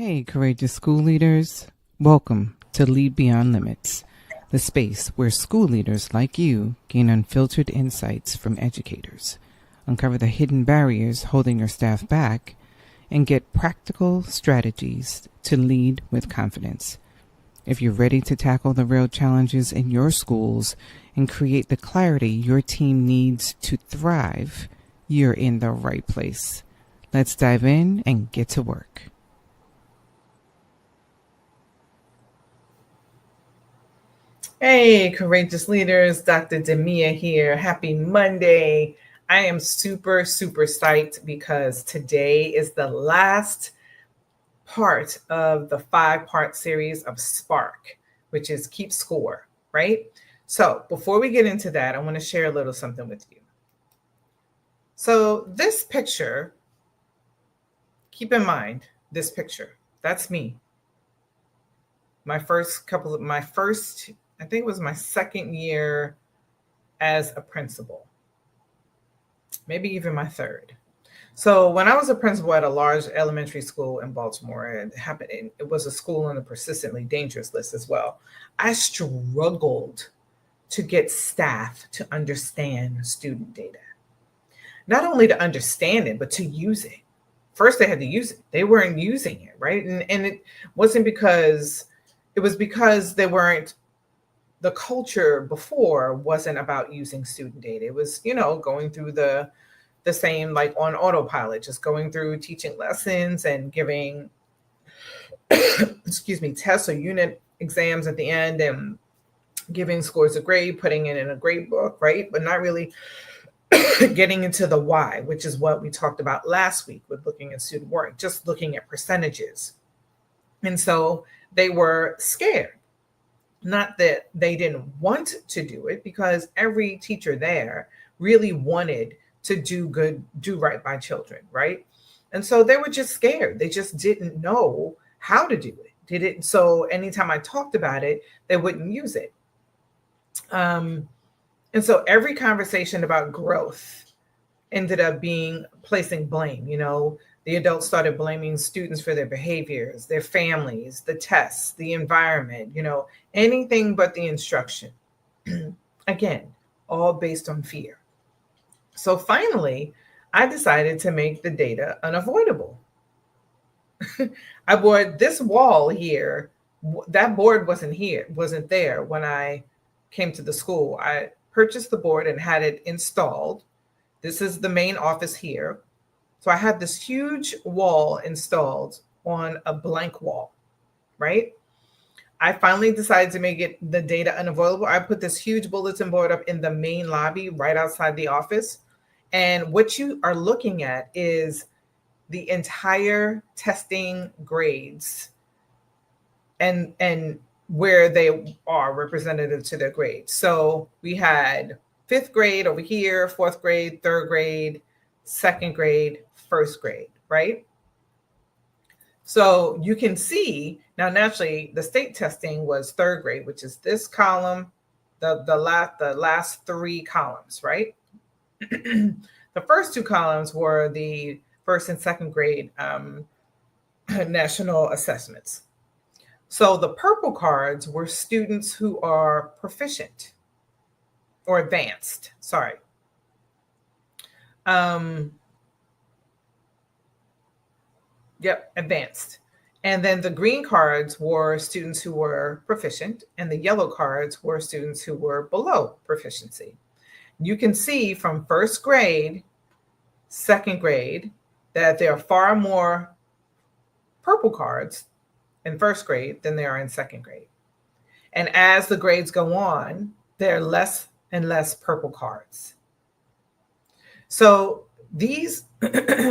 Hey, courageous school leaders. Welcome to Lead Beyond Limits, the space where school leaders like you gain unfiltered insights from educators, uncover the hidden barriers holding your staff back, and get practical strategies to lead with confidence. If you're ready to tackle the real challenges in your schools and create the clarity your team needs to thrive, you're in the right place. Let's dive in and get to work. Hey, courageous leaders, Dr. Demia here. Happy Monday. I am super psyched because today is the last part of the 5-part series of Spark, which is Keep Score, right? So before we get into that, I want to share a little something with you. So this picture, keep in mind this picture, that's me. I think it was my second year as a principal, maybe even my third. So when I was a principal at a large elementary school in Baltimore, it was a school on the persistently dangerous list as well. I struggled to get staff to understand student data. Not only to understand it, but to use it. First, they had to use it. They weren't using it, right? And it wasn't because, it was because they weren't, the culture before wasn't about using student data. It was, going through the same, like on autopilot, just going through teaching lessons and giving, tests or unit exams at the end and giving scores a grade, putting it in a grade book, right? But not really getting into the why, which is what we talked about last week with looking at student work, just looking at percentages. And so they were scared. Not that they didn't want to do it, because every teacher there really wanted to do right by children, right? And so they were just scared. They just didn't know how to do it. So anytime I talked about it, they wouldn't use it. And so every conversation about growth ended up placing blame. The adults started blaming students for their behaviors, their families, the tests, the environment, anything but the instruction. Again, all based on fear. So finally, I decided to make the data unavoidable. I bought this wall here. That board wasn't there when I came to the school. I purchased the board and had it installed. This is the main office here. So I had this huge wall installed on a blank wall, right? I finally decided to make the data unavoidable. I put this huge bulletin board up in the main lobby right outside the office. And what you are looking at is the entire testing grades and where they are representative to their grades. So we had 5th grade over here, 4th grade, 3rd grade, 2nd grade, 1st grade, right? So you can see now, naturally, the state testing was 3rd grade, which is this column, the last 3 columns, right? The first 2 columns were the 1st and 2nd grade national assessments. So the purple cards were students who are proficient or advanced, sorry. Advanced. And then the green cards were students who were proficient, and the yellow cards were students who were below proficiency. You can see from 1st grade, 2nd grade, that there are far more purple cards in 1st grade than there are in 2nd grade. And as the grades go on, there are less and less purple cards. So these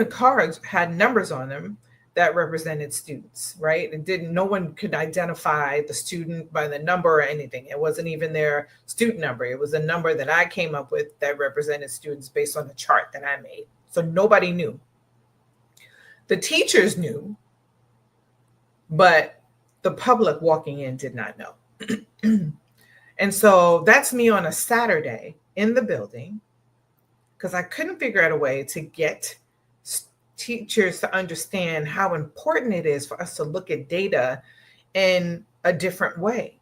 cards had numbers on them that represented students, right? No one could identify the student by the number or anything. It wasn't even their student number. It was a number that I came up with that represented students based on the chart that I made. So nobody knew. The teachers knew, but the public walking in did not know. And so that's me on a Saturday in the building, because I couldn't figure out a way to get teachers to understand how important it is for us to look at data in a different way.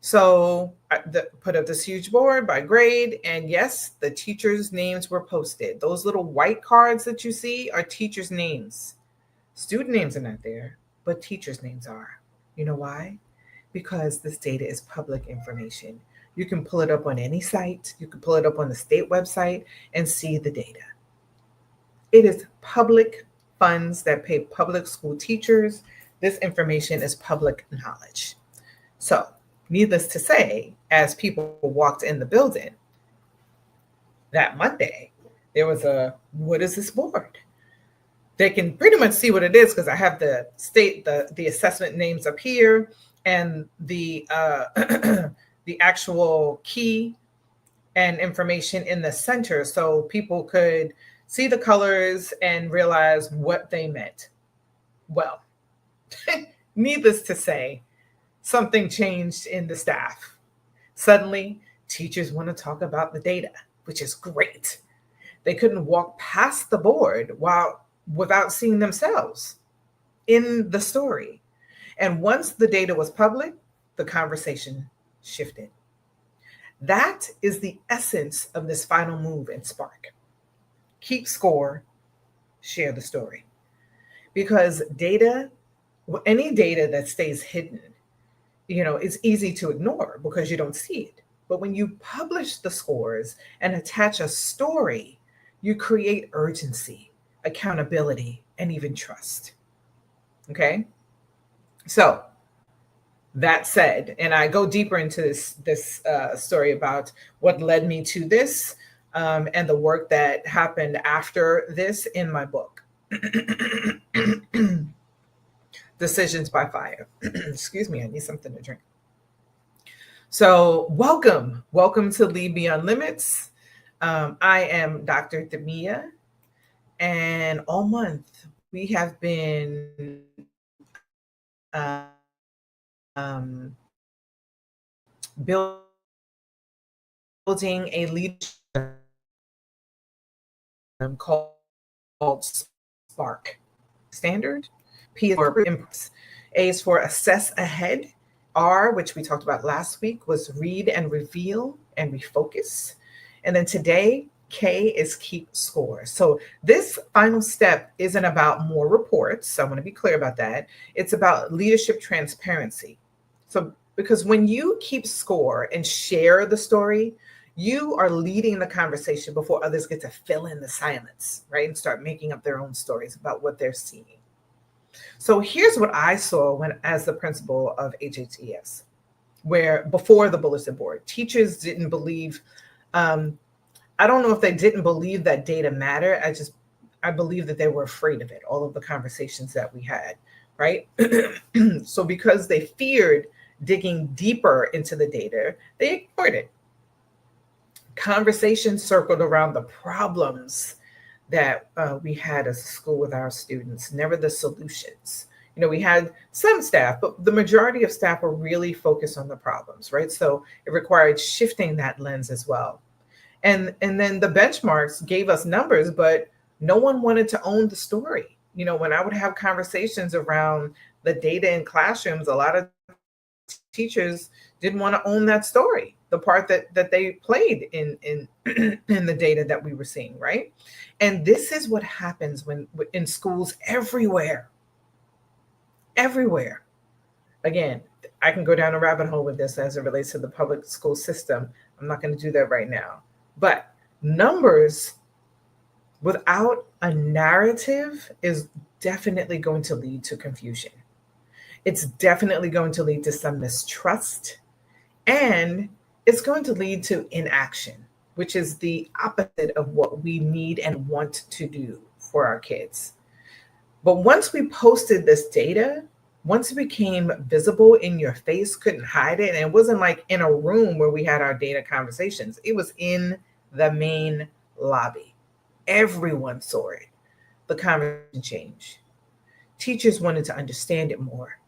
So I put up this huge board by grade, and yes, the teachers' names were posted. Those little white cards that you see are teachers' names. Student names are not there, but teachers' names are. You know why? Because this data is public information. You can pull it up on any site, you can pull it up on the state website and see the data. It is public funds that pay public school teachers. This information is public knowledge. So, needless to say, as people walked in the building that Monday, there was a, what is this board? They can pretty much see what it is because I have the assessment names up here and the the actual key and information in the center, so people could see the colors and realize what they meant. Well, needless to say, something changed in the staff. Suddenly, teachers want to talk about the data, which is great. They couldn't walk past the board without seeing themselves in the story. And once the data was public, the conversation shifted. That is the essence of this final move in Spark. Keep score, share the story. Because data, any data that stays hidden, it's easy to ignore because you don't see it. But when you publish the scores and attach a story, you create urgency, accountability, and even trust. Okay? So that said, and I go deeper into this story about what led me to this and the work that happened after this in my book, Decisions by Fire. Excuse me, I need something to drink. So welcome to Lead Beyond Limits. I am Dr. Demia, and all month we have been building a leadership called Spark. Standard. P is for impress. A is for assess ahead. R, which we talked about last week, was read and reveal and refocus. And then today, K is keep score. So this final step isn't about more reports. So I want to be clear about that. It's about leadership transparency. So because when you keep score and share the story, you are leading the conversation before others get to fill in the silence, right? And start making up their own stories about what they're seeing. So here's what I saw as the principal of HHES, where before the bulletin board, teachers didn't believe, I don't know if they didn't believe that data mattered. I believe that they were afraid of it, all of the conversations that we had, right? So because they feared digging deeper into the data, they ignored it. Conversations circled around the problems that we had as a school with our students, never the solutions. We had some staff, but the majority of staff were really focused on the problems, right? So it required shifting that lens as well. And then the benchmarks gave us numbers, but no one wanted to own the story. When I would have conversations around the data in classrooms, a lot of teachers didn't want to own that story, the part that they played in in the data that we were seeing, right? And this is what happens when in schools everywhere. Again, I can go down a rabbit hole with this as it relates to the public school system. I'm not going to do that right now. But numbers without a narrative is definitely going to lead to confusion. It's definitely going to lead to some mistrust, and it's going to lead to inaction, which is the opposite of what we need and want to do for our kids. But once we posted this data, once it became visible in your face, couldn't hide it, and it wasn't like in a room where we had our data conversations. It was in the main lobby. Everyone saw it. The conversation changed. Teachers wanted to understand it more.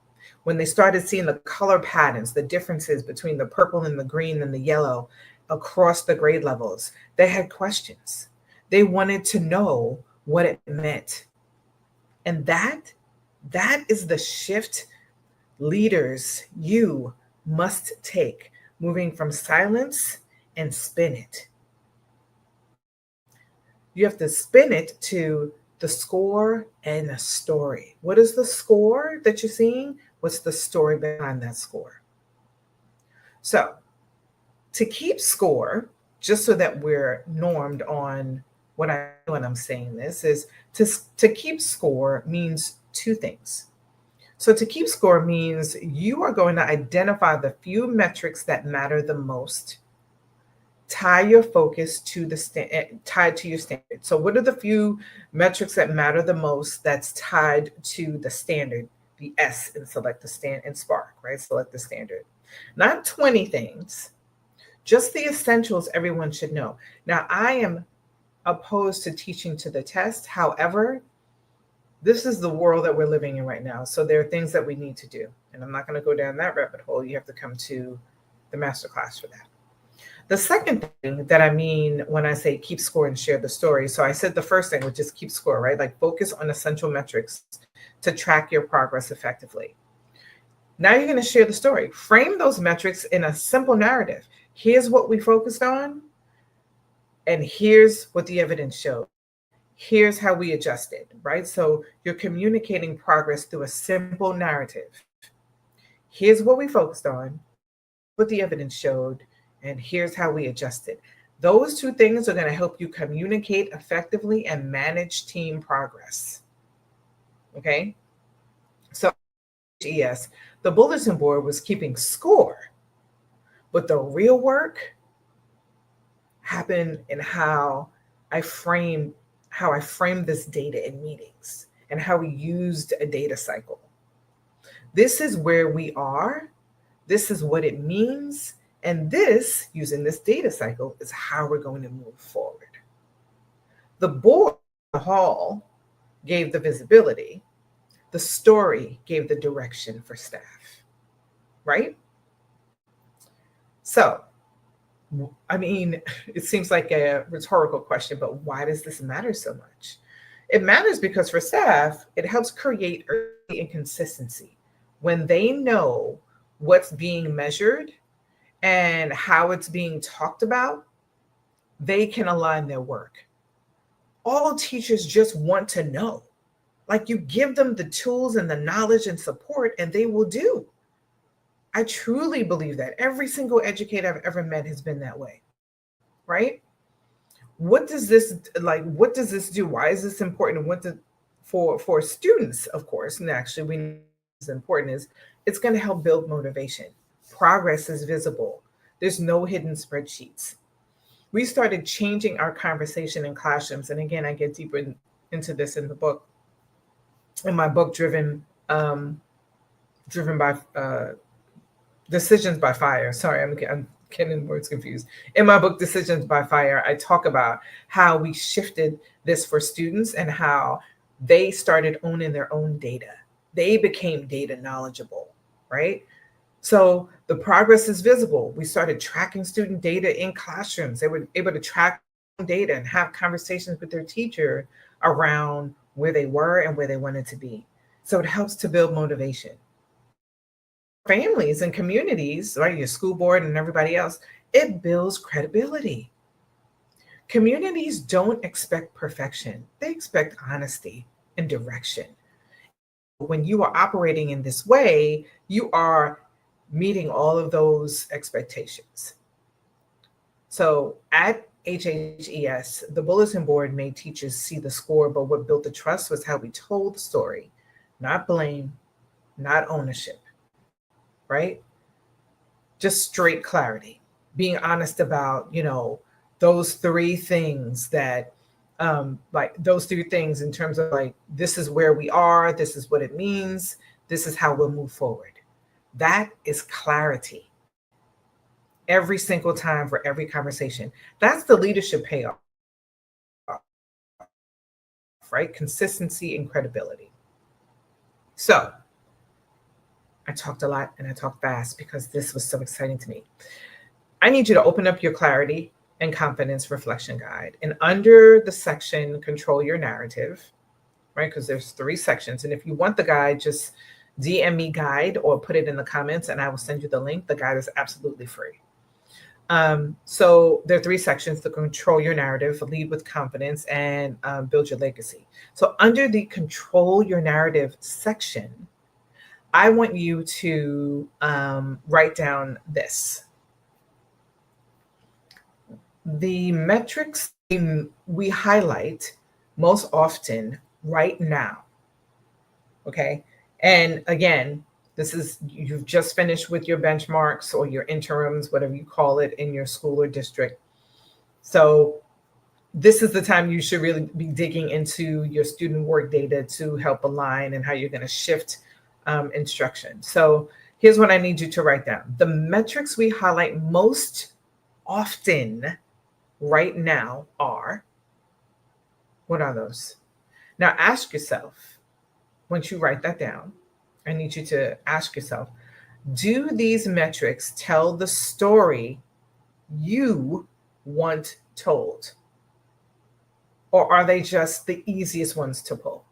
When they started seeing the color patterns, the differences between the purple and the green and the yellow across the grade levels, they had questions. They wanted to know what it meant. And that is the shift leaders, you must take, moving from silence and spin it. You have to spin it to the score and a story. What is the score that you're seeing? What's the story behind that score? So, to keep score, just so that we're normed on what I do when I'm saying this, is to keep score means two things. So to keep score means you are going to identify the few metrics that matter the most, tie your focus to tied to your standard. So what are the few metrics that matter the most that's tied to the standard, the S, and select the stand and Spark, right? Select the standard. Not 20 things, just the essentials everyone should know. Now, I am opposed to teaching to the test. However, this is the world that we're living in right now. So there are things that we need to do. And I'm not going to go down that rabbit hole. You have to come to the masterclass for that. The second thing that I mean when I say keep score and share the story. So I said the first thing, which is keep score, right? Like focus on essential metrics to track your progress effectively. Now you're going to share the story. Frame those metrics in a simple narrative. Here's what we focused on, and here's what the evidence showed. Here's how we adjusted, right? So you're communicating progress through a simple narrative. Here's what we focused on, what the evidence showed, and here's how we adjusted. Those two things are going to help you communicate effectively and manage team progress. Okay? So, HHES, the bulletin board was keeping score, but the real work happened in how I framed this data in meetings and how we used a data cycle. This is where we are. This is what it means. And this, using this data cycle, is how we're going to move forward. The board, the hall, gave the visibility. The story gave the direction for staff, right? So, I mean, it seems like a rhetorical question, but why does this matter so much? It matters because for staff, it helps create urgency and consistency. When they know what's being measured and how it's being talked about, they can align their work. All teachers just want to know. Like, you give them the tools and the knowledge and support, and they will do. I truly believe that. Every single educator I've ever met has been that way, right? What does this do? Why is this important? And for students, of course, and actually we know it's important, is it's going to help build motivation. Progress is visible. There's no hidden spreadsheets. We started changing our conversation in classrooms. And again, I get deeper into this in my book, driven by Decisions by Fire. Sorry, I'm getting words confused. In my book, Decisions by Fire, I talk about how we shifted this for students and how they started owning their own data. They became data knowledgeable, right? So the progress is visible. We started tracking student data in classrooms. They were able to track data and have conversations with their teacher around where they were and where they wanted to be. So it helps to build motivation. Families and communities, right, your school board and everybody else, it builds credibility. Communities don't expect perfection. They expect honesty and direction. When you are operating in this way, you are meeting all of those expectations. So at HHES, the bulletin board made teachers see the score, but what built the trust was how we told the story, not blame, not ownership, right? Just straight clarity, being honest about, those three things that, those three things in terms of like, this is where we are, this is what it means, this is how we'll move forward. That is clarity. Every single time for every conversation. That's the leadership payoff, right? Consistency and credibility. So I talked a lot and I talked fast because this was so exciting to me. I need you to open up your clarity and confidence reflection guide. And under the section, control your narrative, right? Because there's 3 sections. And if you want the guide, just DM me guide or put it in the comments and I will send you the link. The guide is absolutely free. So there are 3 sections: to control your narrative, lead with confidence, and build your legacy. So under the control your narrative section, I want you to write down this. The metrics we highlight most often right now. Okay. And again, this is, you've just finished with your benchmarks or your interims, whatever you call it in your school or district. So this is the time you should really be digging into your student work data to help align and how you're going to shift instruction. So here's what I need you to write down. The metrics we highlight most often right now are, what are those? Now ask yourself, once you write that down, I need you to ask yourself, do these metrics tell the story you want told? Or are they just the easiest ones to pull?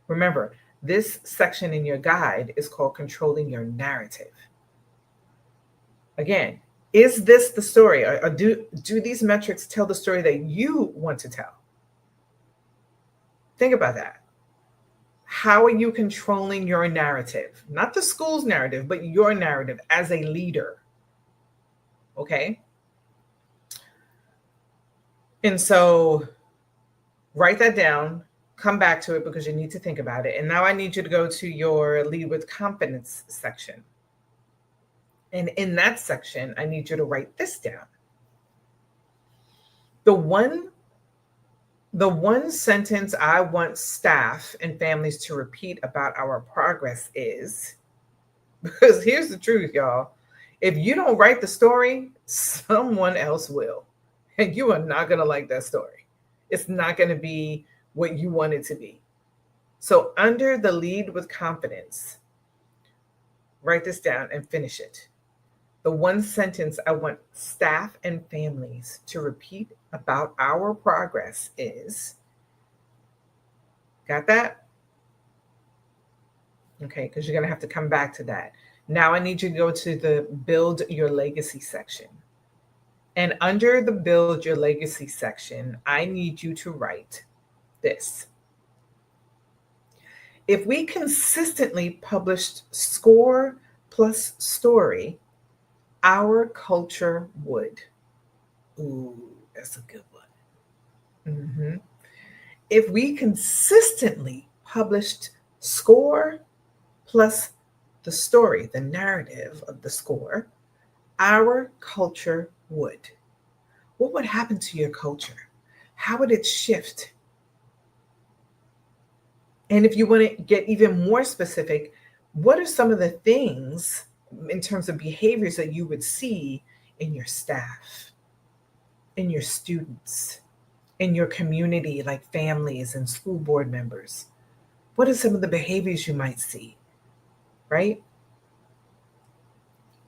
Remember, this section in your guide is called controlling your narrative. Again, is this the story? Or do these metrics tell the story that you want to tell? Think about that. How are you controlling your narrative? Not the school's narrative, but your narrative as a leader. Okay? And so write that down, come back to it because you need to think about it. And now I need you to go to your lead with confidence section. And in that section, I need you to write this down. The one sentence I want staff and families to repeat about our progress is, because here's the truth, y'all. If you don't write the story, someone else will. And you are not going to like that story. It's not going to be what you want it to be. So under the lead with confidence, write this down and finish it. The one sentence I want staff and families to repeat about our progress is, got that? Okay, because you're going to have to come back to that. Now I need you to go to the build your legacy section. And under the build your legacy section, I need you to write this. If we consistently published score plus story, our culture would. Ooh, that's a good one. If we consistently published score plus the story, the narrative of the score, our culture would. What would happen to your culture? How would it shift? And if you want to get even more specific, what are some of the things in terms of behaviors that you would see in your staff, in your students, in your community, like families and school board members? What are some of the behaviors you might see, right?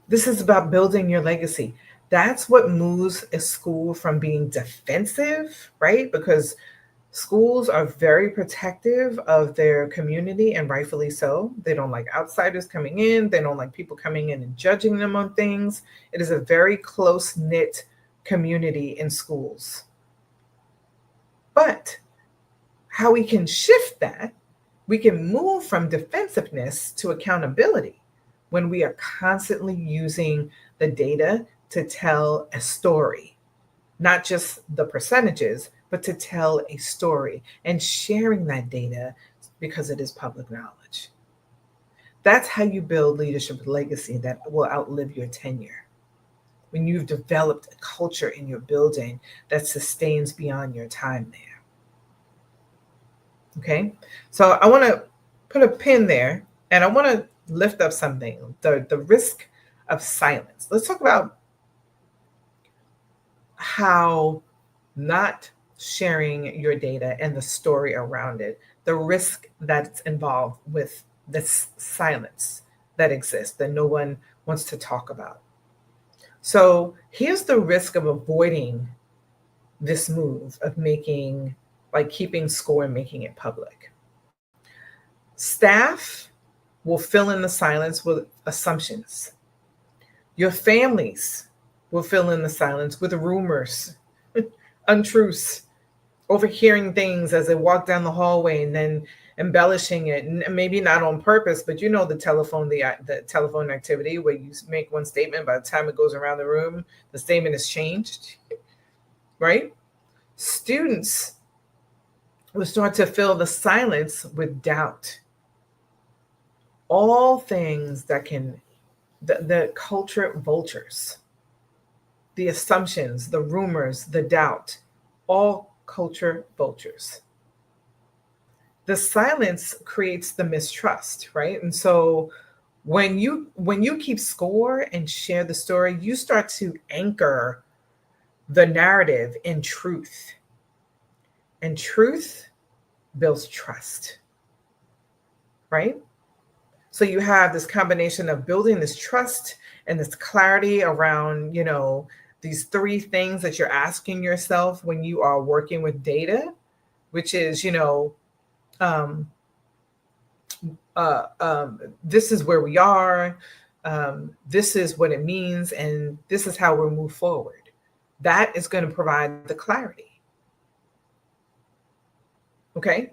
This is about building your legacy. That's what moves a school from being defensive, right? Because schools are very protective of their community, and rightfully so. They don't like outsiders coming in. They don't like people coming in and judging them on things. It is a very close-knit community in schools. But how we can shift that, we can move from defensiveness to accountability when we are constantly using the data to tell a story, not just the percentages, but to tell a story and sharing that data because it is public knowledge. That's how you build leadership legacy that will outlive your tenure. When you've developed a culture in your building that sustains beyond your time there. Okay, so I want to put a pin there and I want to lift up something, the risk of silence. Let's talk about how not sharing your data and the story around it, the risk that's involved with this silence that exists that no one wants to talk about. So here's the risk of avoiding this move of keeping score and making it public. Staff will fill in the silence with assumptions. Your families will fill in the silence with rumors, untruths, overhearing things as they walk down the hallway and then embellishing it, and maybe not on purpose, but the telephone activity where you make one statement, by the time it goes around the room the statement is changed, right? Students will start to fill the silence with doubt. All things that can, the culture vultures, the assumptions, the rumors, the doubt, all culture vultures. The silence creates the mistrust, right? And so when you keep score and share the story, you start to anchor the narrative in truth. And truth builds trust, right? So you have this combination of building this trust and this clarity around, these three things that you're asking yourself when you are working with data, which is, um, this is where we are, this is what it means, and this is how we'll move forward. That is going to provide the clarity. Okay?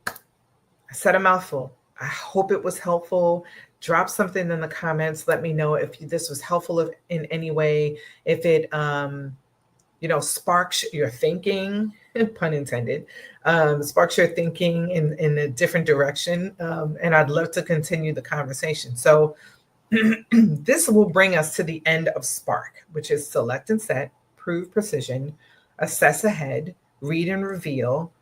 I said a mouthful. I hope it was helpful. Drop something in the comments. Let me know if this was helpful in any way. If it, sparks your thinking, pun intended, sparks your thinking in a different direction. And I'd love to continue the conversation. So this will bring us to the end of Spark, which is select and set, prove precision, assess ahead, read and reveal,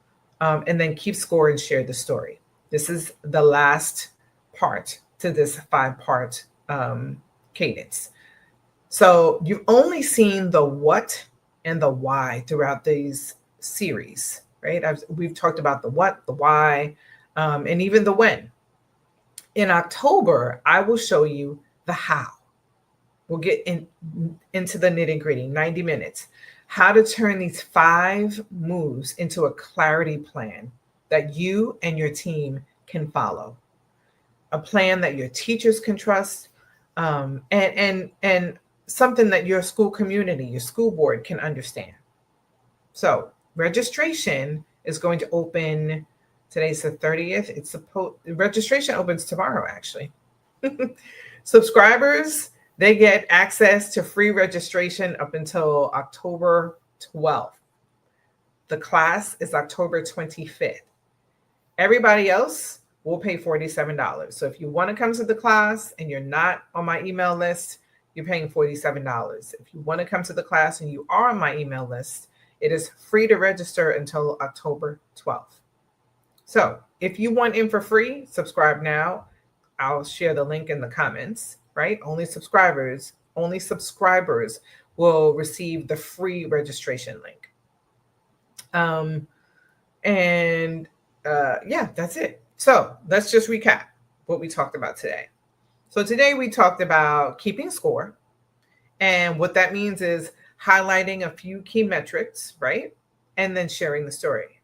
and then keep score and share the story. This is the last part to this 5-part cadence. So you've only seen the what and the why throughout these series, right? We've talked about the what, the why, and even the when. In October, I will show you the how. We'll get into the nitty-gritty, 90 minutes, how to turn these 5 moves into a clarity plan that you and your team can follow. A plan that your teachers can trust, and something that your school community, your school board can understand. So registration is going to open, today's the 30th. Registration opens tomorrow, actually. Subscribers, they get access to free registration up until October 12th. The class is October 25th. Everybody else will pay $47. So if you want to come to the class and you're not on my email list, you're paying $47. If you want to come to the class and you are on my email list, it is free to register until October 12th. So if you want in for free, subscribe now. I'll share the link in the comments, right? Only subscribers will receive the free registration link. Yeah, that's it. So let's just recap what we talked about today. So today we talked about keeping score. And what that means is highlighting a few key metrics, right? And then sharing the story.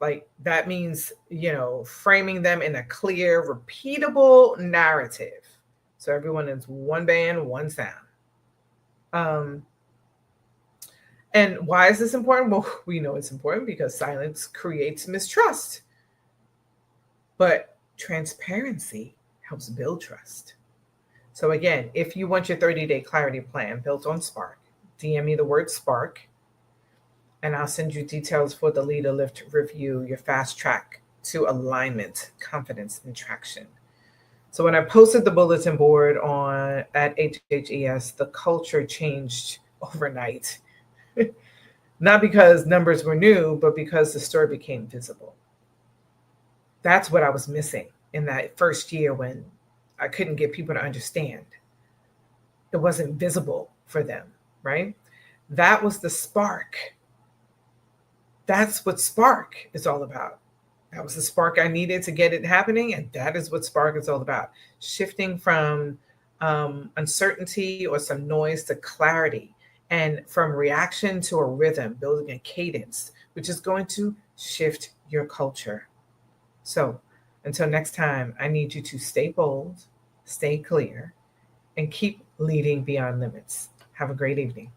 Like that means, framing them in a clear, repeatable narrative. So everyone is one band, one sound. And why is this important? Well, we know it's important because silence creates mistrust. But transparency helps build trust. So again, if you want your 30-day clarity plan built on Spark, DM me the word Spark, and I'll send you details for the Leader Lift review, your fast track to alignment, confidence, and traction. So when I posted the bulletin board at HHES, the culture changed overnight. Not because numbers were new, but because the story became visible. That's what I was missing in that first year when I couldn't get people to understand. It wasn't visible for them, right? That was the spark. That's what Spark is all about. That was the spark I needed to get it happening. And that is what Spark is all about. Shifting from uncertainty or some noise to clarity, and from reaction to a rhythm, building a cadence, which is going to shift your culture. So Until next time, I need you to stay bold, stay clear, and keep leading beyond limits. Have a great evening.